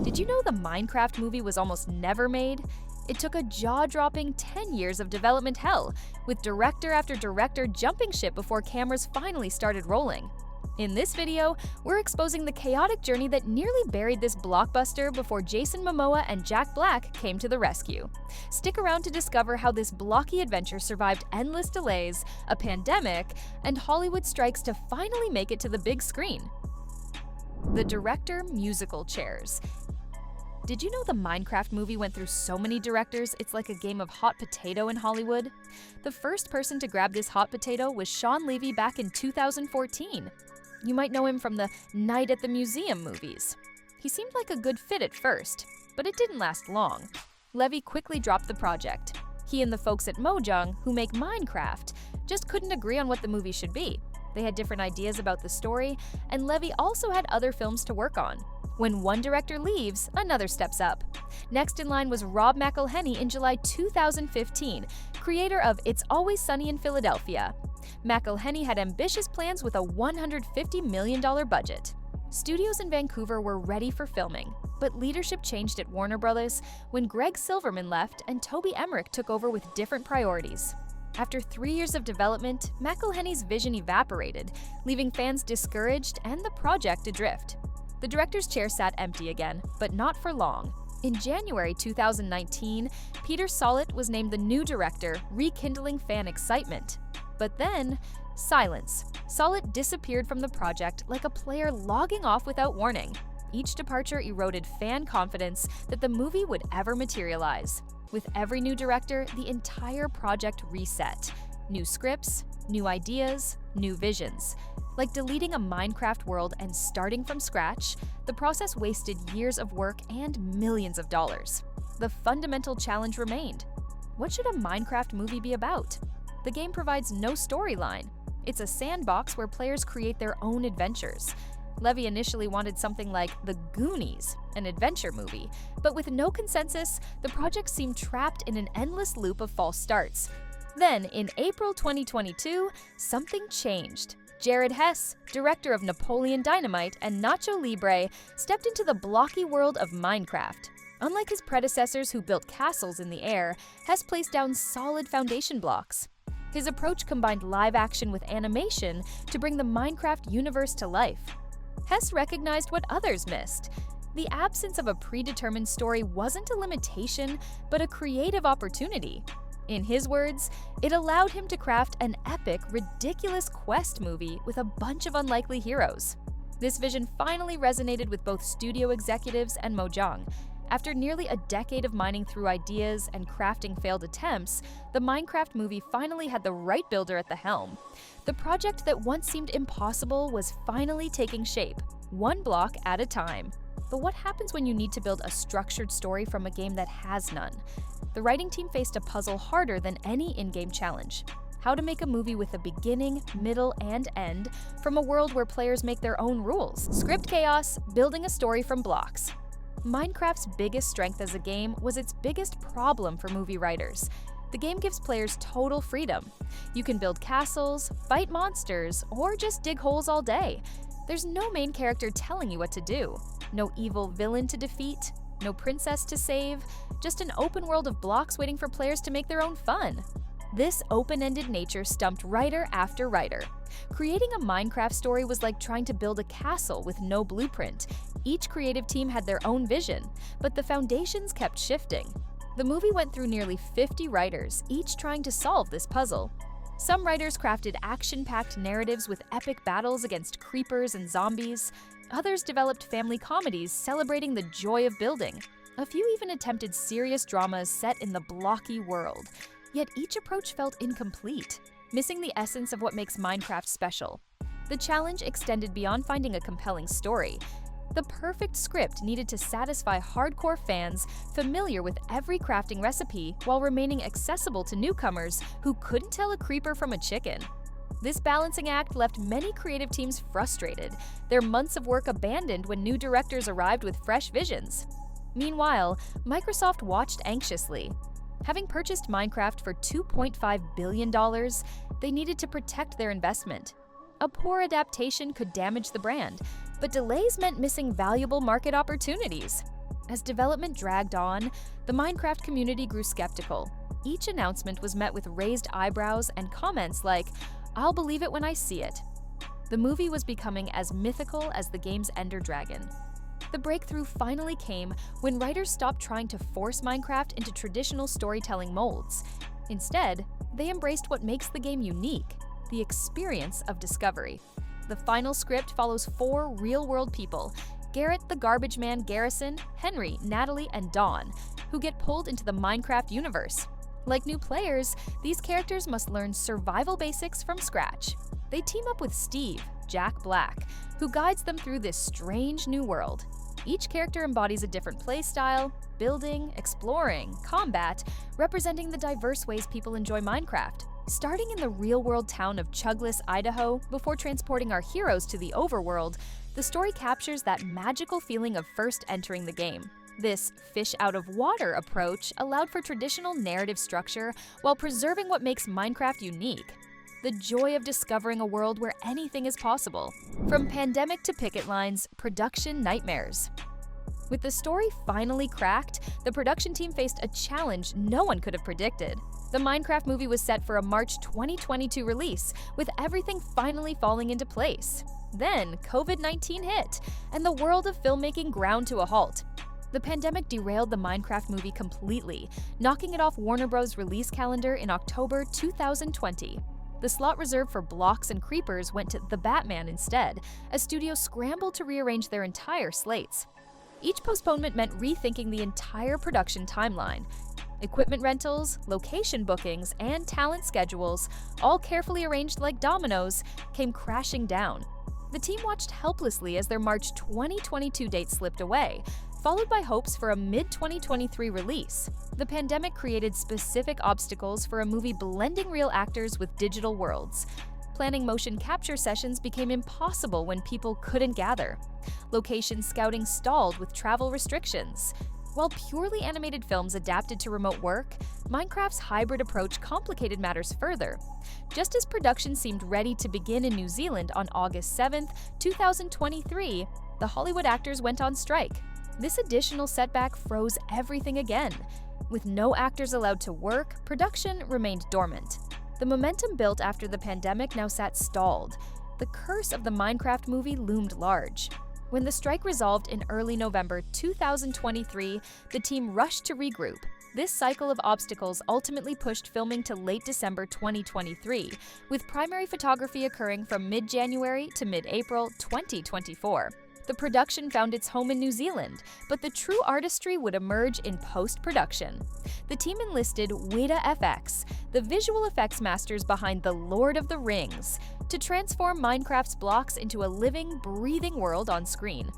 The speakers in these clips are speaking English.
Did you know the Minecraft movie was almost never made? It took a jaw-dropping 10 years of development hell, with director after director jumping ship before cameras finally started rolling. In this video, we're exposing the chaotic journey that nearly buried this blockbuster before Jason Momoa and Jack Black came to the rescue. Stick around to discover how this blocky adventure survived endless delays, a pandemic, and Hollywood strikes to finally make it to the big screen. The director musical chairs. Did you know the Minecraft movie went through so many directors it's like a game of hot potato in Hollywood? The first person to grab this hot potato was Shawn Levy back in 2014. You might know him from the Night at the Museum movies. He seemed like a good fit at first, but it didn't last long. Levy quickly dropped the project. He and the folks at Mojang, who make Minecraft, just couldn't agree on what the movie should be. They had different ideas about the story, and Levy also had other films to work on. When one director leaves, another steps up. Next in line was Rob McElhenney in July 2015, creator of It's Always Sunny in Philadelphia. McElhenney had ambitious plans with a $150 million budget. Studios in Vancouver were ready for filming, but leadership changed at Warner Bros. When Greg Silverman left and Toby Emmerich took over with different priorities. After 3 years of development, McElhenney's vision evaporated, leaving fans discouraged and the project adrift. The director's chair sat empty again, but not for long. In January 2019, Peter Sollett was named the new director, rekindling fan excitement. But then, silence. Sollett disappeared from the project like a player logging off without warning. Each departure eroded fan confidence that the movie would ever materialize. With every new director, the entire project reset. New scripts, new ideas, new visions. Like deleting a Minecraft world and starting from scratch, the process wasted years of work and millions of dollars. The fundamental challenge remained. What should a Minecraft movie be about? The game provides no storyline. It's a sandbox where players create their own adventures. Levy initially wanted something like The Goonies, an adventure movie, but with no consensus, the project seemed trapped in an endless loop of false starts. Then, in April 2022, something changed. Jared Hess, director of Napoleon Dynamite and Nacho Libre, stepped into the blocky world of Minecraft. Unlike his predecessors who built castles in the air, Hess placed down solid foundation blocks. His approach combined live action with animation to bring the Minecraft universe to life. Hess recognized what others missed. The absence of a predetermined story wasn't a limitation, but a creative opportunity. In his words, it allowed him to craft an epic, ridiculous quest movie with a bunch of unlikely heroes. This vision finally resonated with both studio executives and Mojang. After nearly a decade of mining through ideas and crafting failed attempts, the Minecraft movie finally had the right builder at the helm. The project that once seemed impossible was finally taking shape, one block at a time. But what happens when you need to build a structured story from a game that has none? The writing team faced a puzzle harder than any in-game challenge. How to make a movie with a beginning, middle, and end from a world where players make their own rules. Script chaos, building a story from blocks. Minecraft's biggest strength as a game was its biggest problem for movie writers. The game gives players total freedom. You can build castles, fight monsters, or just dig holes all day. There's no main character telling you what to do. No evil villain to defeat, no princess to save, just an open world of blocks waiting for players to make their own fun. This open-ended nature stumped writer after writer. Creating a Minecraft story was like trying to build a castle with no blueprint. Each creative team had their own vision, but the foundations kept shifting. The movie went through nearly 50 writers, each trying to solve this puzzle. Some writers crafted action-packed narratives with epic battles against creepers and zombies. Others developed family comedies celebrating the joy of building. A few even attempted serious dramas set in the blocky world. Yet each approach felt incomplete, missing the essence of what makes Minecraft special. The challenge extended beyond finding a compelling story. The perfect script needed to satisfy hardcore fans familiar with every crafting recipe while remaining accessible to newcomers who couldn't tell a creeper from a chicken. This balancing act left many creative teams frustrated, their months of work abandoned when new directors arrived with fresh visions. Meanwhile, Microsoft watched anxiously. Having purchased Minecraft for $2.5 billion, they needed to protect their investment. A poor adaptation could damage the brand, but delays meant missing valuable market opportunities. As development dragged on, the Minecraft community grew skeptical. Each announcement was met with raised eyebrows and comments like, "I'll believe it when I see it." The movie was becoming as mythical as the game's Ender Dragon. The breakthrough finally came when writers stopped trying to force Minecraft into traditional storytelling molds. Instead, they embraced what makes the game unique: the experience of discovery. The final script follows 4 real-world people: Garrett the Garbage Man Garrison, Henry, Natalie, and Dawn, who get pulled into the Minecraft universe. Like new players, these characters must learn survival basics from scratch. They team up with Steve, Jack Black, who guides them through this strange new world. Each character embodies a different playstyle: building, exploring, combat, representing the diverse ways people enjoy Minecraft. Starting in the real-world town of Chugless, Idaho, before transporting our heroes to the overworld, the story captures that magical feeling of first entering the game. This fish-out-of-water approach allowed for traditional narrative structure while preserving what makes Minecraft unique: the joy of discovering a world where anything is possible. From pandemic to picket lines, production nightmares. With the story finally cracked, the production team faced a challenge no one could have predicted. The Minecraft movie was set for a March 2022 release, with everything finally falling into place. Then, COVID-19 hit, and the world of filmmaking ground to a halt. The pandemic derailed the Minecraft movie completely, knocking it off Warner Bros.' release calendar in October 2020. The slot reserved for Blocks and Creepers went to The Batman instead, as studios scrambled to rearrange their entire slates. Each postponement meant rethinking the entire production timeline. Equipment rentals, location bookings, and talent schedules, all carefully arranged like dominoes, came crashing down. The team watched helplessly as their March 2022 date slipped away, followed by hopes for a mid-2023 release. The pandemic created specific obstacles for a movie blending real actors with digital worlds. Planning motion capture sessions became impossible when people couldn't gather. Location scouting stalled with travel restrictions. While purely animated films adapted to remote work, Minecraft's hybrid approach complicated matters further. Just as production seemed ready to begin in New Zealand on August 7, 2023, the Hollywood actors went on strike. This additional setback froze everything again. With no actors allowed to work, production remained dormant. The momentum built after the pandemic now sat stalled. The curse of the Minecraft movie loomed large. When the strike resolved in early November 2023, the team rushed to regroup. This cycle of obstacles ultimately pushed filming to late December 2023, with primary photography occurring from mid-January to mid-April 2024. The production found its home in New Zealand, but the true artistry would emerge in post-production. The team enlisted Weta FX, the visual effects masters behind The Lord of the Rings, to transform Minecraft's blocks into a living, breathing world on screen.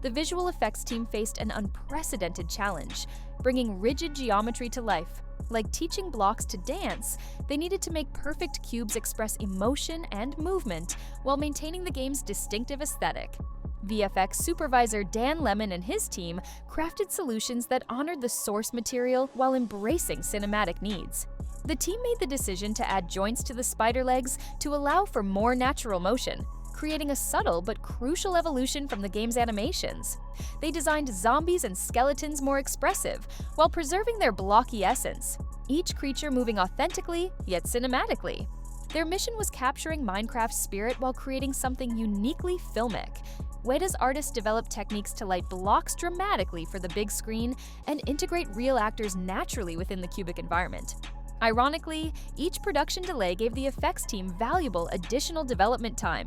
The visual effects team faced an unprecedented challenge, bringing rigid geometry to life. Like teaching blocks to dance, they needed to make perfect cubes express emotion and movement while maintaining the game's distinctive aesthetic. VFX supervisor Dan Lemon and his team crafted solutions that honored the source material while embracing cinematic needs. The team made the decision to add joints to the spider legs to allow for more natural motion, creating a subtle but crucial evolution from the game's animations. They designed zombies and skeletons more expressive, while preserving their blocky essence, each creature moving authentically yet cinematically. Their mission was capturing Minecraft's spirit while creating something uniquely filmic. Weta's artists developed techniques to light blocks dramatically for the big screen and integrate real actors naturally within the cubic environment. Ironically, each production delay gave the effects team valuable additional development time.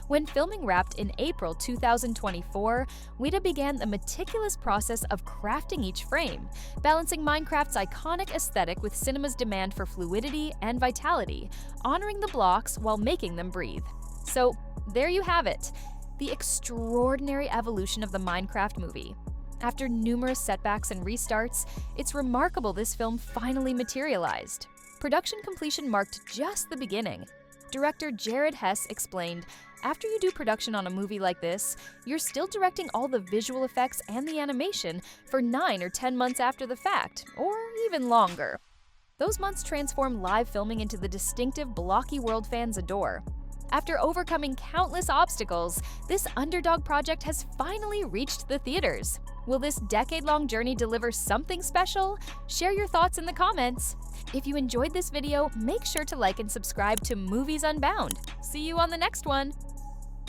When filming wrapped in April 2024, Weta began the meticulous process of crafting each frame, balancing Minecraft's iconic aesthetic with cinema's demand for fluidity and vitality, honoring the blocks while making them breathe. So, there you have it. The extraordinary evolution of the Minecraft movie. After numerous setbacks and restarts, it's remarkable this film finally materialized. Production completion marked just the beginning. Director Jared Hess explained, "After you do production on a movie like this, you're still directing all the visual effects and the animation for 9 or 10 months after the fact, or even longer." Those months transform live filming into the distinctive blocky world fans adore. After overcoming countless obstacles, this underdog project has finally reached the theaters. Will this decade-long journey deliver something special? Share your thoughts in the comments. If you enjoyed this video, make sure to like and subscribe to Movies Unbound. See you on the next one!